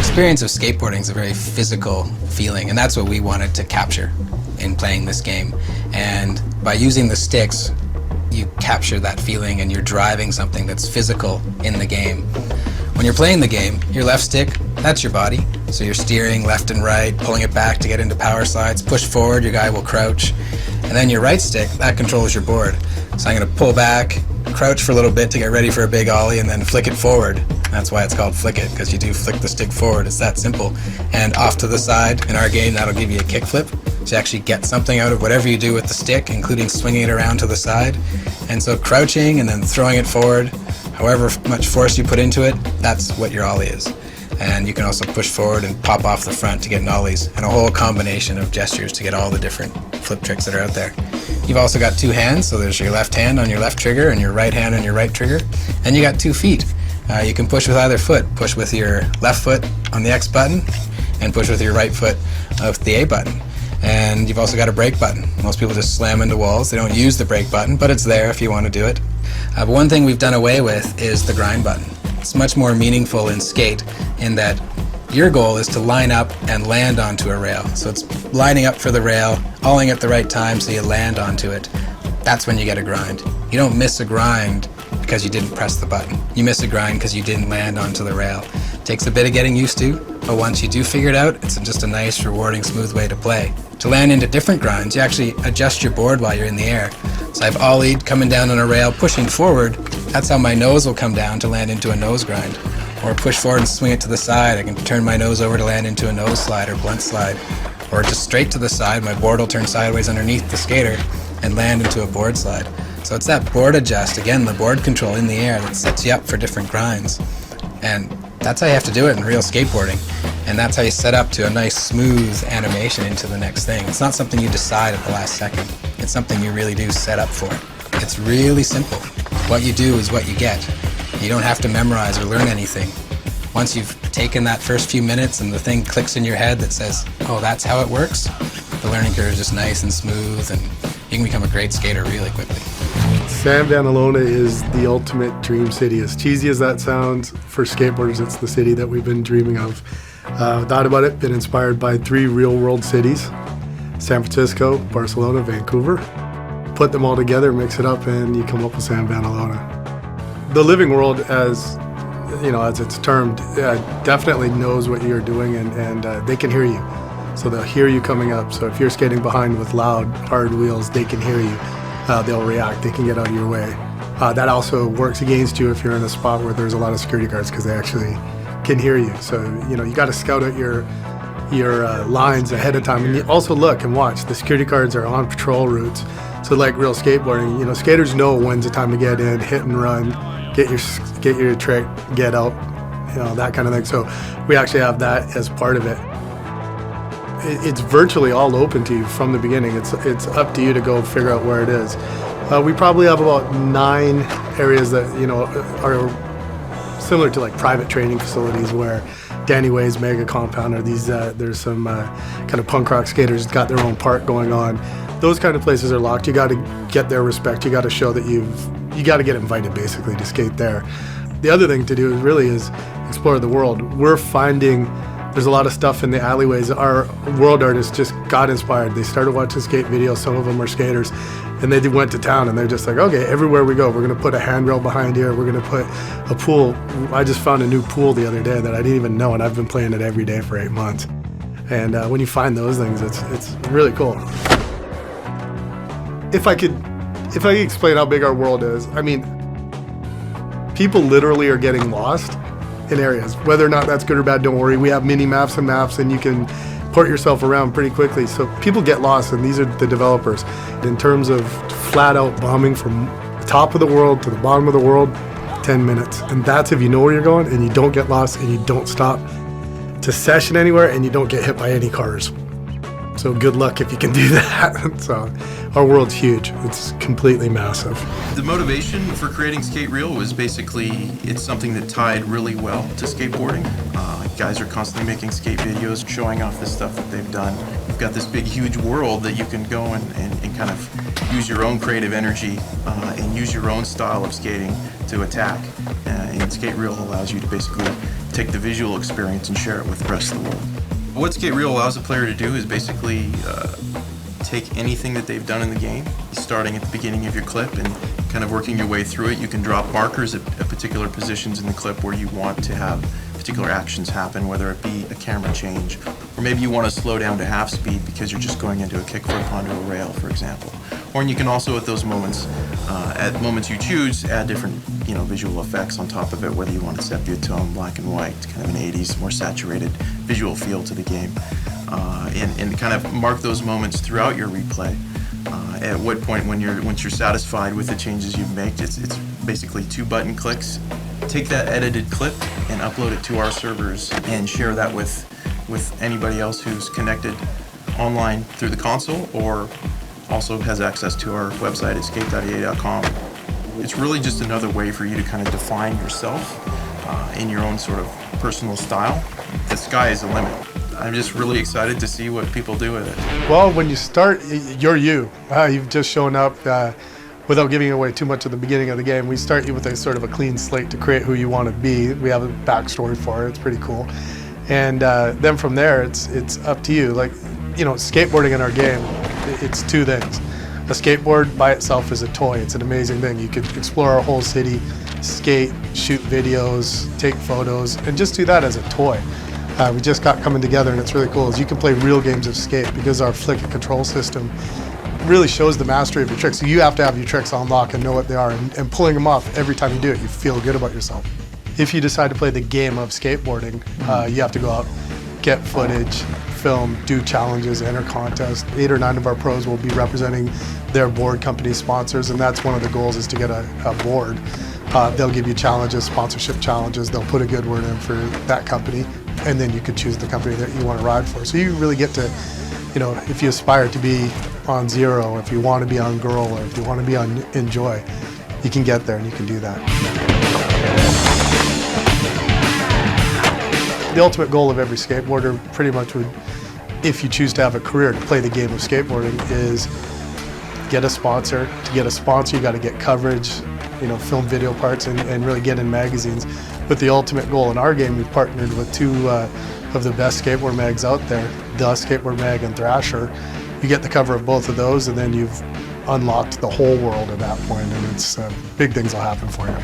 experience of skateboarding is a very physical feeling, and that's what we wanted to capture in playing this game. And by using the sticks, you capture that feeling and you're driving something that's physical in the game. When you're playing the game, your left stick, that's your body. So you're steering left and right, pulling it back to get into power slides, push forward, your guy will crouch. And then your right stick, that controls your board. So I'm going to pull back, crouch for a little bit to get ready for a big ollie, and then flick it forward. That's why it's called flick it, because you do flick the stick forward. It's that simple. And off to the side, in our game, that'll give you a kick flip to actually get something out of whatever you do with the stick, including swinging it around to the side. And so crouching and then throwing it forward, however much force you put into it, that's what your ollie is. And you can also push forward and pop off the front to get an ollies, and a whole combination of gestures to get all the different flip tricks that are out there. You've also got two hands, so there's your left hand on your left trigger and your right hand on your right trigger. And you got 2 feet. You can push with either foot. Push with your left foot on the X button and push with your right foot with the A button. And you've also got a brake button. Most people just slam into walls. They don't use the brake button, but it's there if you want to do it. But one thing we've done away with is the grind button. It's much more meaningful in skate in that your goal is to line up and land onto a rail. So it's lining up for the rail, olling at the right time so you land onto it. That's when you get a grind. You don't miss a grind because you didn't press the button. You miss a grind because you didn't land onto the rail. It takes a bit of getting used to, but once you do figure it out, it's just a nice, rewarding, smooth way to play. To land into different grinds, you actually adjust your board while you're in the air. So I've ollied, coming down on a rail, pushing forward. That's how my nose will come down to land into a nose grind. Or push forward and swing it to the side. I can turn my nose over to land into a nose slide or blunt slide. Or just straight to the side, my board will turn sideways underneath the skater and land into a board slide. So it's that board adjust, again, the board control in the air that sets you up for different grinds. And that's how you have to do it in real skateboarding. And that's how you set up to a nice smooth animation into the next thing. It's not something you decide at the last second. It's something you really do set up for. It's really simple. What you do is what you get. You don't have to memorize or learn anything. Once you've taken that first few minutes and the thing clicks in your head that says, oh, that's how it works, the learning curve is just nice and smooth, and you can become a great skater really quickly. San Vanalona is the ultimate dream city. As cheesy as that sounds, for skateboarders, it's the city that we've been dreaming of. Thought about it, been inspired by 3 real-world cities, San Francisco, Barcelona, Vancouver. Put them all together, mix it up, and you come up with San Vanalona. The living world, as you know, as it's termed, definitely knows what you're doing, and they can hear you. So they'll hear you coming up. So if you're skating behind with loud, hard wheels, they can hear you. They'll react. They can get out of your way. That also works against you if you're in a spot where there's a lot of security guards, because they actually can hear you. So you know, you got to scout out your lines ahead of time, and you also look and watch. The security guards are on patrol routes. So like real skateboarding, you know, skaters know when's the time to get in, hit and run, get your trick, get out, you know, that kind of thing. So we actually have that as part of it. It's virtually all open to you from the beginning. It's up to you to go figure out where it is. We probably have about 9 areas that, you know, are similar to like private training facilities, where Danny Way's Mega Compound, or these there's some kind of punk rock skaters got their own park going on. Those kind of places are locked. You got to get their respect. You got to show that you got to get invited basically to skate there. The other thing to do is explore the world. We're finding there's a lot of stuff in the alleyways. Our world artists just got inspired. They started watching skate videos. Some of them are skaters, and they went to town, and they're just like, okay, everywhere we go, we're going to put a handrail behind here. We're going to put a pool. I just found a new pool the other day that I didn't even know, and I've been playing it every day for 8 months. And when you find those things, it's really cool. If I could explain how big our world is, I mean, people literally are getting lost in areas. Whether or not that's good or bad, don't worry. We have mini maps and maps, and you can port yourself around pretty quickly. So people get lost, and these are the developers. In terms of flat out bombing from the top of the world to the bottom of the world, 10 minutes. And that's if you know where you're going, and you don't get lost, and you don't stop to session anywhere, and you don't get hit by any cars. So good luck if you can do that. So our world's huge. It's completely massive. The motivation for creating Skate Reel was basically, it's something that tied really well to skateboarding. Guys are constantly making skate videos, showing off the stuff that they've done. You've got this big, huge world that you can go and kind of use your own creative energy and use your own style of skating to attack. And Skate Reel allows you to basically take the visual experience and share it with the rest of the world. What Skate Real allows a player to do is basically take anything that they've done in the game, starting at the beginning of your clip and kind of working your way through it. You can drop markers at particular positions in the clip where you want to have particular actions happen, whether it be a camera change, or maybe you want to slow down to half speed because you're just going into a kickflip onto a rail, for example. Or you can also, at those moments, at moments you choose, add different visual effects on top of it, whether you want a sepia tone, black and white, kind of an 80s, more saturated visual feel to the game, and kind of mark those moments throughout your replay. At what point, once you're satisfied with the changes you've made, it's basically 2 button clicks. Take that edited clip and upload it to our servers and share that with anybody else who's connected online through the console or also has access to our website at skate.ea.com. It's really just another way for you to kind of define yourself in your own sort of personal style. The sky is the limit. I'm just really excited to see what people do with it. Well, when you start, you're you. You've just shown up without giving away too much at the beginning of the game. We start you with a sort of a clean slate to create who you want to be. We have a backstory for it. It's pretty cool. And then from there, it's up to you. Like, skateboarding in our game, it's 2 things. A skateboard by itself is a toy. It's an amazing thing. You could explore our whole city, skate, shoot videos, take photos, and just do that as a toy. We just got coming together, and it's really cool. Is you can play real games of skate because our flick and control system really shows the mastery of your tricks. So you have to have your tricks on lock and know what they are, and pulling them off every time you do it, you feel good about yourself. If you decide to play the game of skateboarding, you have to go out, get footage, film, do challenges, enter contests. 8 or 9 of our pros will be representing their board company sponsors, and that's one of the goals, is to get a board. They'll give you challenges, sponsorship challenges. They'll put a good word in for that company, and then you could choose the company that you want to ride for. So you really get to, if you aspire to be on Zero, if you want to be on Girl, or if you want to be on Enjoy, you can get there and you can do that. The ultimate goal of every skateboarder pretty much would, if you choose to have a career to play the game of skateboarding, is get a sponsor. To get a sponsor, you got to get coverage, film video parts, and really get in magazines. With the ultimate goal in our game, we've partnered with 2 of the best skateboard mags out there, The Skateboard Mag and Thrasher. You get the cover of both of those, and then you've unlocked the whole world at that point, and it's big things will happen for you.